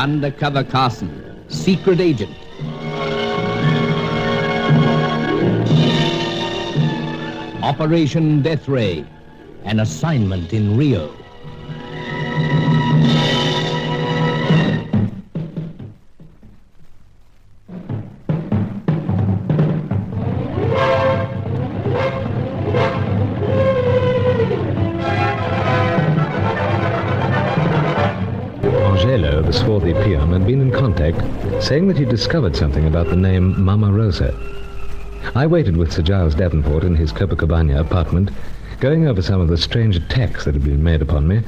Undercover Carson, secret agent. Operation Deathray, an assignment in Rio. Angelo, the swarthy peon, had been in contact, saying that he'd discovered something about the name Mama Rosa. I waited with Sir Giles Davenport in his Copacabana apartment, going over some of the strange attacks that had been made upon me,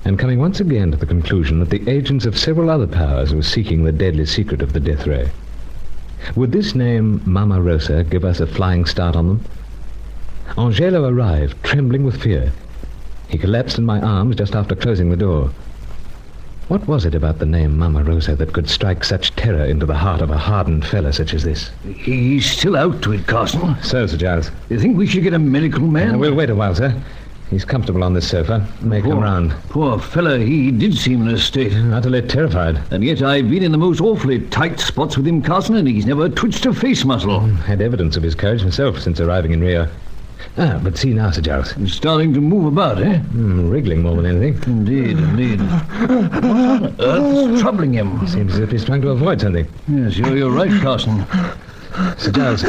and coming once again to the conclusion that the agents of several other powers were seeking the deadly secret of the Deathray. Would this name, Mama Rosa, give us a flying start on them? Angelo arrived, trembling with fear. He collapsed in my arms just after closing the door. What was it about the name Mama Rosa that could strike such terror into the heart of a hardened fella such as this? He's still out to it, Carson. So, Sir Giles. You think we should get a medical man? We'll wait a while, sir. He's comfortable on this sofa. May come round. Poor fella, he did seem in a state. Utterly terrified. And yet I've been in the most awfully tight spots with him, Carson, and he's never twitched a face muscle. Had evidence of his courage himself since arriving in Rio. But see now, Sir Giles. He's starting to move about, eh? Wriggling more than anything. Indeed. What on earth is troubling him? Seems as if he's trying to avoid something. Yes, you're right, Carson. Sir Giles,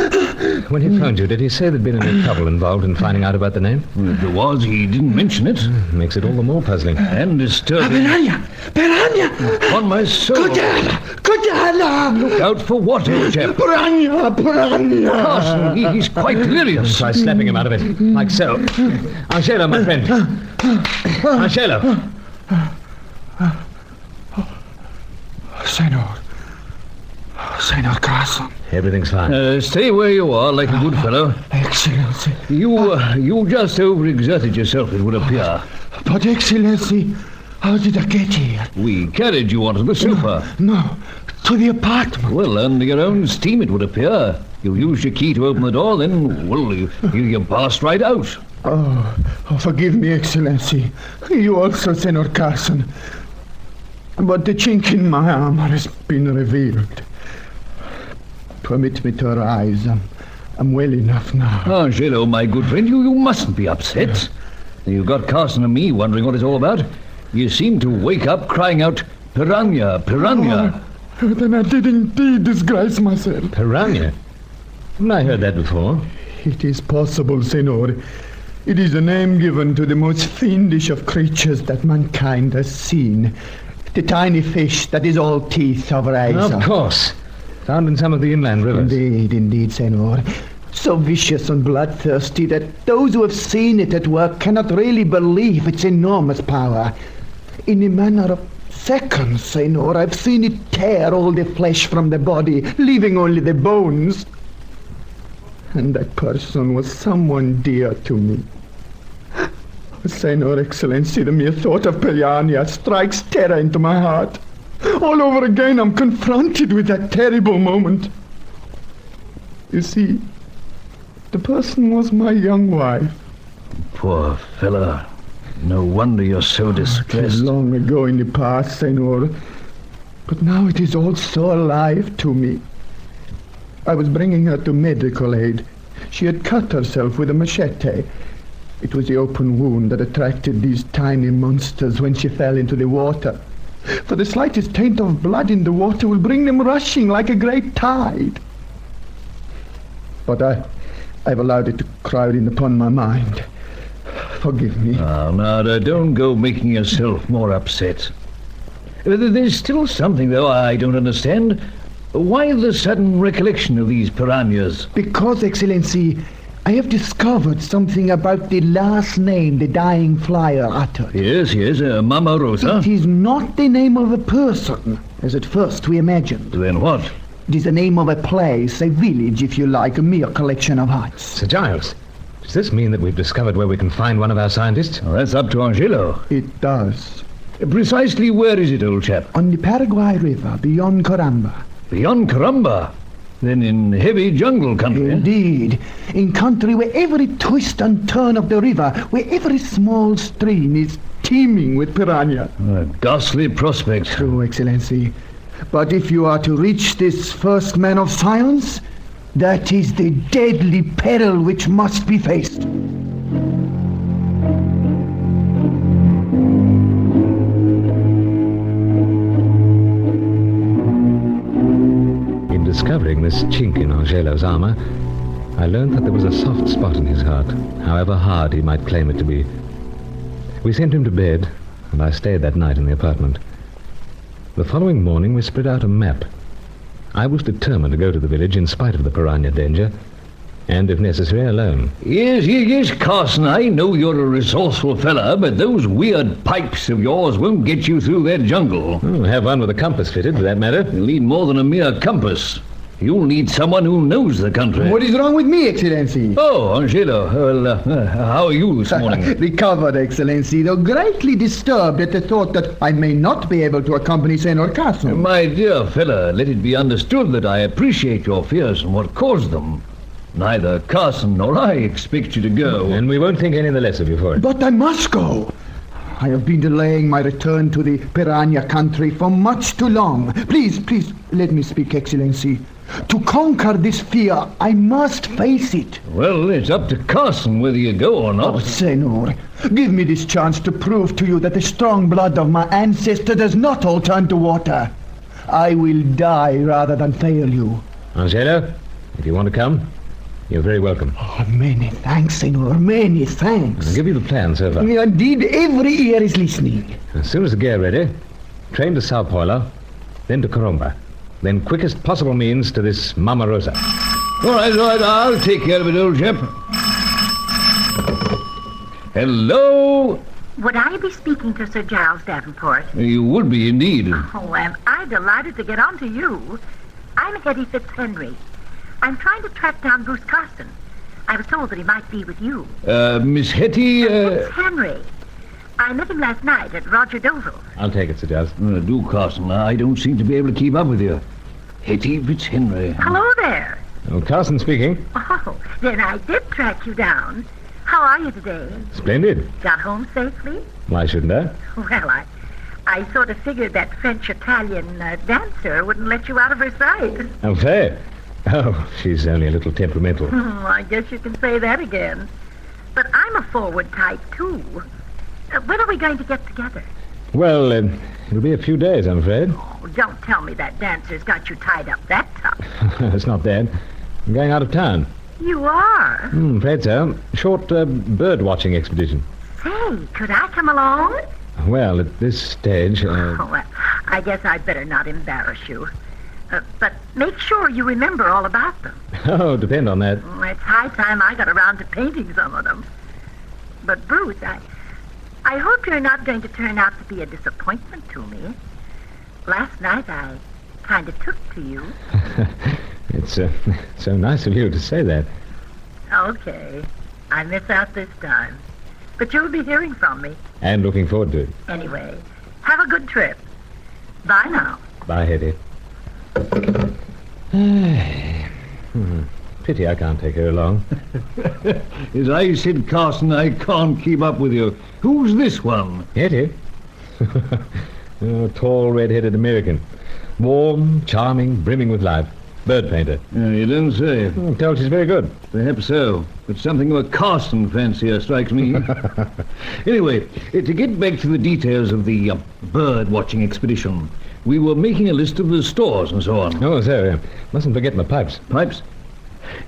when he phoned you, did he say there'd been any trouble involved in finding out about the name? Well, if there was, he didn't mention it. Makes it all the more puzzling. And disturbing. Piranha! Upon my soul. Kudala! Look out for what, old chap? Piranha! Carson, he's quite delirious. Try slapping him out of it, like so. Angelo, my friend. Angelo. Senor Carson. Everything's fine. Stay where you are, like a good fellow. Excellency. You just overexerted yourself, it would appear. But, Excellency, how did I get here? We carried you onto the sofa. No, to the apartment. Well, under your own steam, it would appear. You used your key to open the door, then, well, you passed right out. Oh, forgive me, Excellency. You also, Senor Carson. But the chink in my armor has been revealed. Permit me to arise. I'm well enough now. Angelo, my good friend, you mustn't be upset. You've got Carson and me wondering what it's all about. You seem to wake up crying out, Piranha, Piranha. Oh, then I did indeed disgrace myself. Piranha? Haven't I heard that before? It is possible, Senor. It is a name given to the most fiendish of creatures that mankind has seen. The tiny fish that is all teeth over eyes. Of course. Found in some of the inland rivers. Indeed, Senor. So vicious and bloodthirsty that those who have seen it at work cannot really believe its enormous power. In a matter of seconds, Senor, I've seen it tear all the flesh from the body, leaving only the bones. And that person was someone dear to me. Senor, Excellency, the mere thought of Piranha strikes terror into my heart. All over again, I'm confronted with that terrible moment. You see, the person was my young wife. Poor fella. No wonder you're so distressed. It was long ago in the past, Senor. But now it is all so alive to me. I was bringing her to medical aid. She had cut herself with a machete. It was the open wound that attracted these tiny monsters when she fell into the water. For the slightest taint of blood in the water will bring them rushing like a great tide. But I've allowed it to crowd in upon my mind. Forgive me. Now, don't go making yourself more upset. There's still something, though, I don't understand. Why the sudden recollection of these piranhas? Because, Excellency, I have discovered something about the last name the dying flyer uttered. Yes, Mama Rosa. It is not the name of a person, as at first we imagined. Then what? It is the name of a place, a village, if you like, a mere collection of huts. Sir Giles, does this mean that we've discovered where we can find one of our scientists? Well, that's up to Angelo. It does. Precisely where is it, old chap? On the Paraguay River, beyond Caramba. Beyond Caramba? Then in heavy jungle country. Indeed. In country where every twist and turn of the river, where every small stream is teeming with piranha. A ghastly prospect. True, Excellency. But if you are to reach this first man of science, that is the deadly peril which must be faced. In discovering this chink in Angelo's armor, I learned that there was a soft spot in his heart, however hard he might claim it to be. We sent him to bed, and I stayed that night in the apartment. The following morning we spread out a map. I was determined to go to the village in spite of the piranha danger, and if necessary, alone. Yes, Carson, I know you're a resourceful fella, but those weird pipes of yours won't get you through that jungle. Oh, have one with a compass fitted, for that matter. You'll need more than a mere compass. You'll need someone who knows the country. What is wrong with me, Excellency? Oh, Angelo. Well, how are you this morning? Recovered, Excellency, though greatly disturbed at the thought that I may not be able to accompany Senor Carson. My dear fella, let it be understood that I appreciate your fears and what caused them. Neither Carson nor I expect you to go. And we won't think any the less of you for it. But I must go. I have been delaying my return to the piranha country for much too long. Please, let me speak, Excellency. To conquer this fear, I must face it. Well, it's up to Carson whether you go or not. Oh, Senor, give me this chance to prove to you that the strong blood of my ancestor does not all turn to water. I will die rather than fail you. Angelo, if you want to come, you're very welcome. Oh, many thanks, Senor, many thanks. I'll give you the plan so far. Indeed, every ear is listening. As soon as the gear ready, train to Sao Paulo, then to Corumba. Then quickest possible means to this Mama Rosa. All right, I'll take care of it, old chap. Hello? Would I be speaking to Sir Giles Davenport? You would be indeed. Oh, am I delighted to get on to you. I'm Hetty Fitzhenry. I'm trying to track down Bruce Carson. I was told that he might be with you. Miss Hetty, Fitzhenry. I met him last night at Roger Doville's. I'll take it, Sir Giles. Do, Carson. I don't seem to be able to keep up with you. Hetty Fitzhenry. Hello there. Oh, Carson speaking. Oh, then I did track you down. How are you today? Splendid. Got home safely? Why shouldn't I? Well, I sort of figured that French-Italian dancer wouldn't let you out of her sight. Oh, fair. Oh, she's only a little temperamental. I guess you can say that again. But I'm a forward type, too. When are we going to get together? Well, it'll be a few days, I'm afraid. Oh, don't tell me that dancer's got you tied up that tough. It's not that. I'm going out of town. You are? Afraid so. Short bird-watching expedition. Say, could I come along? Well, at this stage... Oh, well, I guess I'd better not embarrass you. But make sure you remember all about them. Oh, depend on that. It's high time I got around to painting some of them. But, Bruce, I hope you're not going to turn out to be a disappointment to me. Last night I kind of took to you. It's so nice of you to say that. Okay. I miss out this time. But you'll be hearing from me. And looking forward to it. Anyway, have a good trip. Bye now. Bye, Hetty. Pity I can't take her along. As I said, Carson, I can't keep up with you. Who's this one? Hetty? Oh, tall, red-headed American. Warm, charming, brimming with life. Bird painter. You don't say. I'm told she's very good. Perhaps so. But something of a Carson fancier strikes me. Anyway, to get back to the details of the bird-watching expedition, we were making a list of the stores and so on. Oh, so, mustn't forget my pipes. Pipes?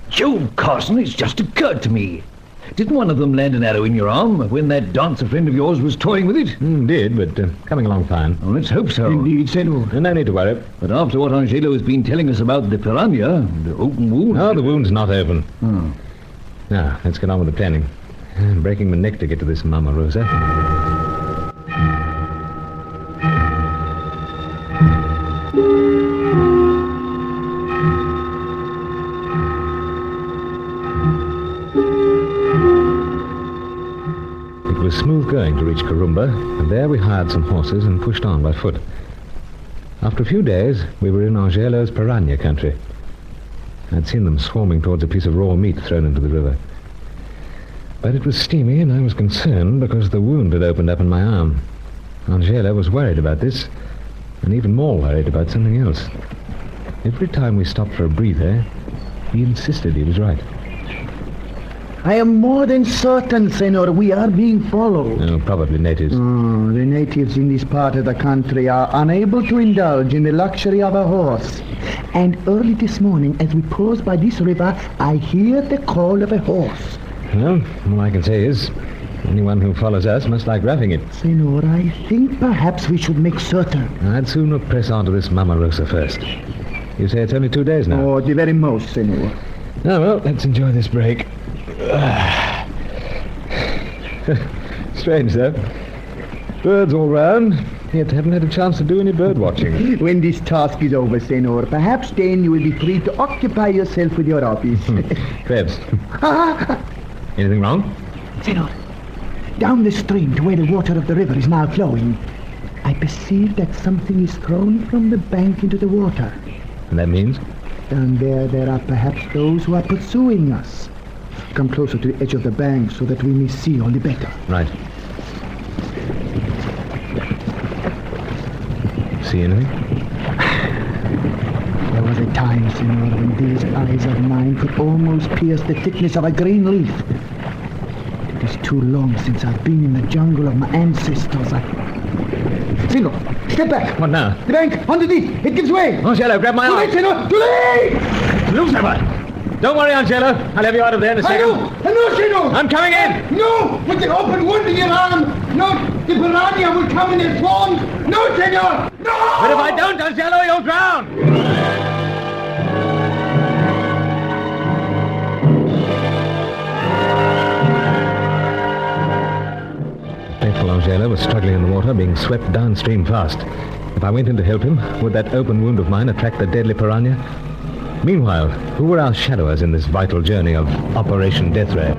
Jove, Carson, it's just occurred to me. Didn't one of them land an arrow in your arm when that dancer friend of yours was toying with it? Did, but coming along fine. Well, let's hope so. Indeed, Senor. No need to worry. But after what Angelo has been telling us about the piranha, the open wound... Oh, the wound's not open. Oh. Now, let's get on with the planning. I'm breaking my neck to get to this Mama Rosa. It was smooth going to reach Corumba, and there we hired some horses and pushed on by foot. After a few days, we were in Angelo's piranha country. I'd seen them swarming towards a piece of raw meat thrown into the river. But it was steamy, and I was concerned because the wound had opened up in my arm. Angela was worried about this, and even more worried about something else. Every time we stopped for a breather, he insisted he was right. I am more than certain, Senor, we are being followed. Oh, probably natives. Oh, the natives in this part of the country are unable to indulge in the luxury of a horse. And early this morning, as we pause by this river, I hear the call of a horse. Well, all I can say is, anyone who follows us must like roughing it. Senor, I think perhaps we should make certain. I'd sooner press on to this Mama Rosa first. You say it's only 2 days now? Oh, the very most, Senor. Oh, well, let's enjoy this break. Strange, though. Birds all round, yet haven't had a chance to do any bird watching. When this task is over, Senor, perhaps then you will be free to occupy yourself with your office. Krebs. Anything wrong? Senor, down the stream to where the water of the river is now flowing, I perceive that something is thrown from the bank into the water. And that means? Down there are perhaps those who are pursuing us. Come closer to the edge of the bank so that we may see all the better. Right. See anything? There was a time, Senor, when these eyes of mine could almost pierce the thickness of a green leaf. It is too long since I've been in the jungle of my ancestors. Senor, step back. What now? The bank, underneath. It gives way. Angelo, grab my Too arm. late, Senor. Too late! Lucifer! Don't worry, Angelo. I'll have you out of there in a second. No, Senor. I'm coming in. No, with the open wound in your arm. No, the piranha will come in its swarms. No, Senor. No! But if I don't, Angelo, you'll drown. Faithful Angelo was struggling in the water, being swept downstream fast. If I went in to help him, would that open wound of mine attract the deadly piranha? Meanwhile, who were our shadowers in this vital journey of Operation Deathray?